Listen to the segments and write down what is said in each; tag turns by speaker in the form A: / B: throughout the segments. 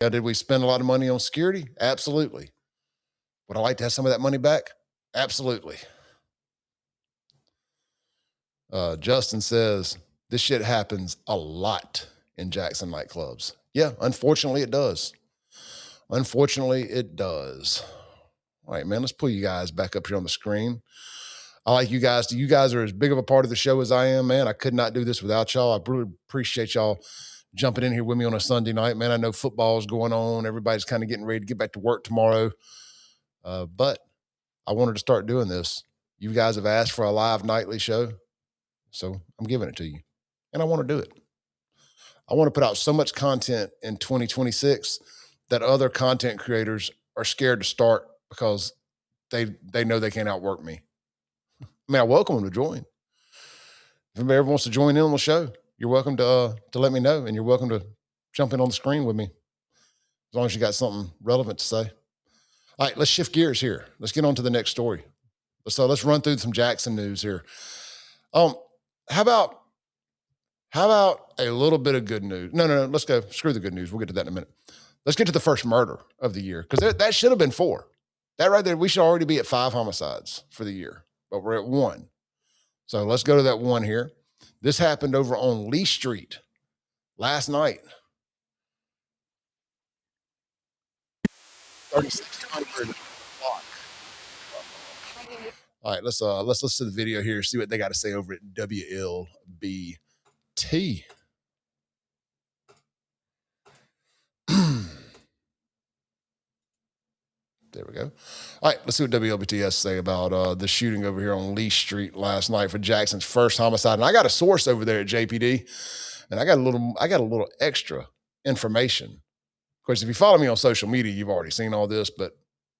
A: Yeah, did we spend a lot of money on security? Absolutely. Would I like to have some of that money back? Absolutely. Justin says this shit happens a lot in Jackson nightclubs. Yeah, unfortunately it does. Unfortunately it does. All right, man, let's pull you guys back up here on the screen. I like you guys. You guys are as big of a part of the show as I am, man. I could not do this without y'all. I really appreciate y'all jumping in here with me on a Sunday night, man. I know football's going on. Everybody's kind of getting ready to get back to work tomorrow. But I wanted to start doing this. You guys have asked for a live nightly show, so I'm giving it to you. And I want to do it. I want to put out so much content in 2026 that other content creators are scared to start because they know they can't outwork me. I mean, I welcome them to join. If anybody ever wants to join in on the show, you're welcome to let me know, and you're welcome to jump in on the screen with me, as long as you got something relevant to say. All right, let's shift gears here. Let's get on to the next story. So let's run through some Jackson news here. How about a little bit of good news? No. Let's go. Screw the good news. We'll get to that in a minute. Let's get to the first murder of the year, because that should have been 4. That right there, we should already be at 5 homicides for the year, but we're at 1. So let's go to that 1 here. This happened over on Lee Street last night. 3600 block. All right, let's listen to the video here, see what they got to say over at WLBT. There we go. All right, let's see what WLBT has to say about the shooting over here on Lee Street last night for Jackson's first homicide. And I got a source over there at JPD, and I got a little extra information. Of course, if you follow me on social media, you've already seen all this, but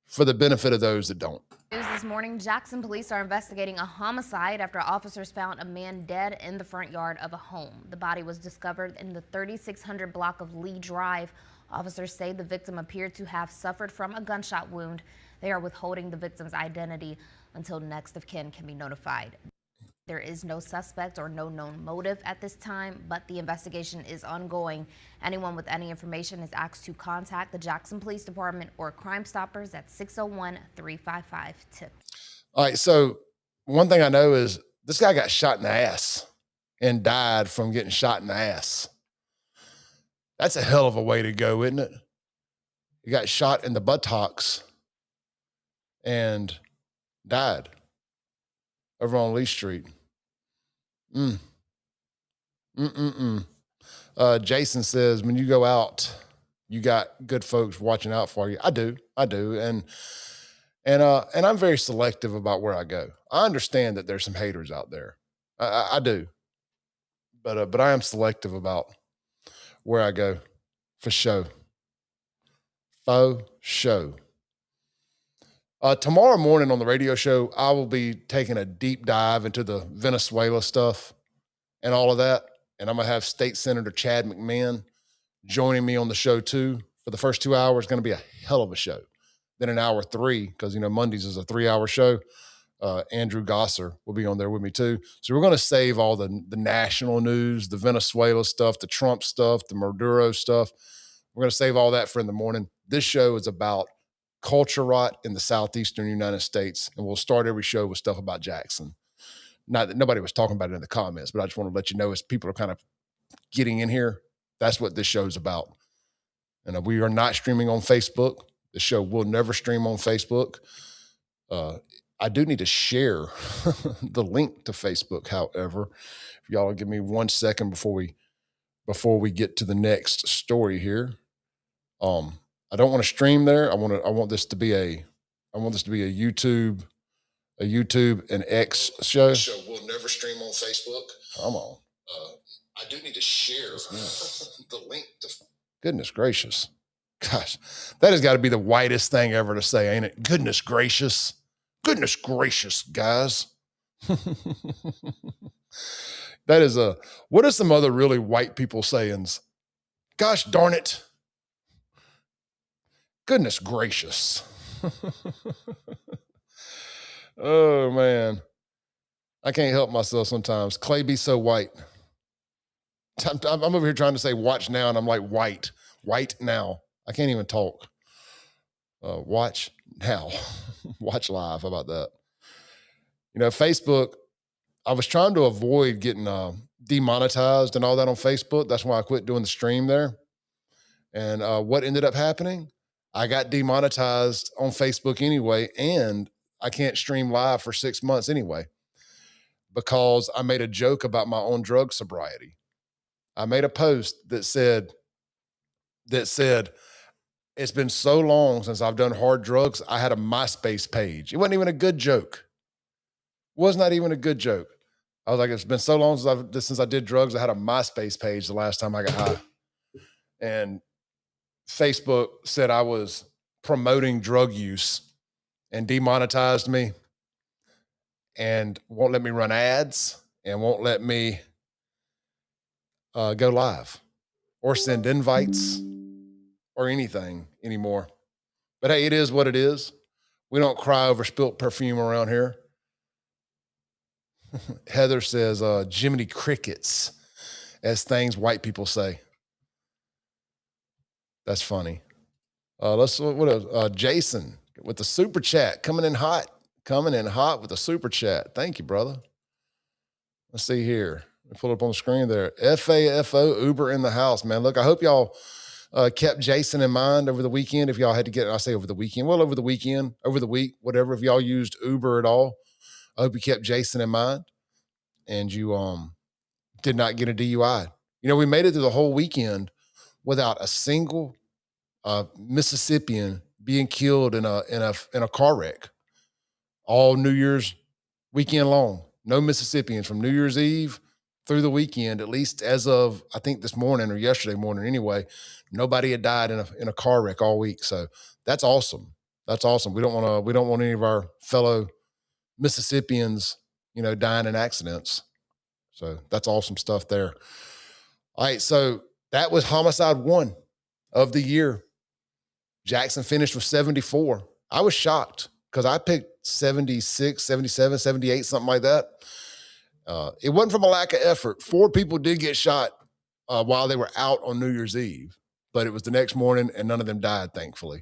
A: for the benefit of those that don't.
B: News this morning, Jackson police are investigating a homicide after officers found a man dead in the front yard of a home. The body was discovered in the 3600 block of Lee Drive. Officers say the victim appeared to have suffered from a gunshot wound. They are withholding the victim's identity until next of kin can be notified. There is no suspect or no known motive at this time, but the investigation is ongoing. Anyone with any information is asked to contact the Jackson Police Department or Crime Stoppers at 601-355-TIP.
A: All right, so one thing I know is this guy got shot in the ass and died from getting shot in the ass. That's a hell of a way to go, isn't it? He got shot in the buttocks and died over on Lee Street. Jason says, when you go out, you got good folks watching out for you. I do. And I'm very selective about where I go. I understand that there's some haters out there. I do. But I am selective about where I go, for show. Faux show. Tomorrow morning on the radio show, I will be taking a deep dive into the Venezuela stuff and all of that. And I'm going to have State Senator Chad McMahon joining me on the show too. For the first 2 hours, going to be a hell of a show. Then in hour 3, because, Mondays is a 3-hour show, Andrew Gosser will be on there with me too. So we're going to save all the national news, the Venezuela stuff, the Trump stuff, the Maduro stuff. We're going to save all that for in the morning. This show is about culture rot in the southeastern United States, and we'll start every show with stuff about Jackson. Not that nobody was talking about it in the comments, but I just want to let you know, as people are kind of getting in here, that's what this show's about. And we are not streaming on Facebook. The show will never stream on Facebook. I do need to share the link to Facebook, however. If y'all will give me 1 second before we get to the next story here. I don't want to stream there. I want this to be a YouTube and X show. The show will never stream on Facebook. Come on. I do need to share the link to. Goodness gracious. Gosh, that has got to be the whitest thing ever to say, ain't it? Goodness gracious. Goodness gracious, guys. That is what are some other really white people sayings? Gosh darn it. Goodness gracious. Oh, man. I can't help myself sometimes. Clay be so white. I'm over here trying to say watch now, and I'm like, white now. I can't even talk. Watch now. Watch live. How about that? Facebook, I was trying to avoid getting demonetized and all that on Facebook. That's why I quit doing the stream there. And what ended up happening? I got demonetized on Facebook anyway, and I can't stream live for 6 months anyway because I made a joke about my own drug sobriety. I made a post that said it's been so long since I've done hard drugs. I had a MySpace page. It wasn't even a good joke. It was not even a good joke. I was like, it's been so long since I did drugs. I had a MySpace page the last time I got high. And Facebook said I was promoting drug use and demonetized me and won't let me run ads and won't let me go live or send invites or anything anymore. But hey, it is what it is. We don't cry over spilt perfume around here. Heather says, Jiminy Crickets, as things white people say. That's funny. What else? Jason with the super chat coming in hot with the super chat. Thank you, brother. Let's see here. Pull it up on the screen there. FAFO Uber in the house, man. Look, I hope y'all kept Jason in mind over the weekend. If y'all had to get, I say over the weekend, well, over the weekend, over the week, whatever. If y'all used Uber at all, I hope you kept Jason in mind and you did not get a DUI. We made it through the whole weekend without a single Mississippian being killed in a car wreck. All New Year's weekend long. No Mississippians from New Year's Eve through the weekend, at least as of I think this morning or yesterday morning anyway. Nobody had died in a car wreck all week. So that's awesome. That's awesome. We don't want any of our fellow Mississippians, dying in accidents. So that's awesome stuff there. All right, so that was Homicide 1 of the year. Jackson finished with 74. I was shocked because I picked 76, 77, 78, something like that. It wasn't from a lack of effort. 4 people did get shot while they were out on New Year's Eve, but it was the next morning and none of them died, thankfully.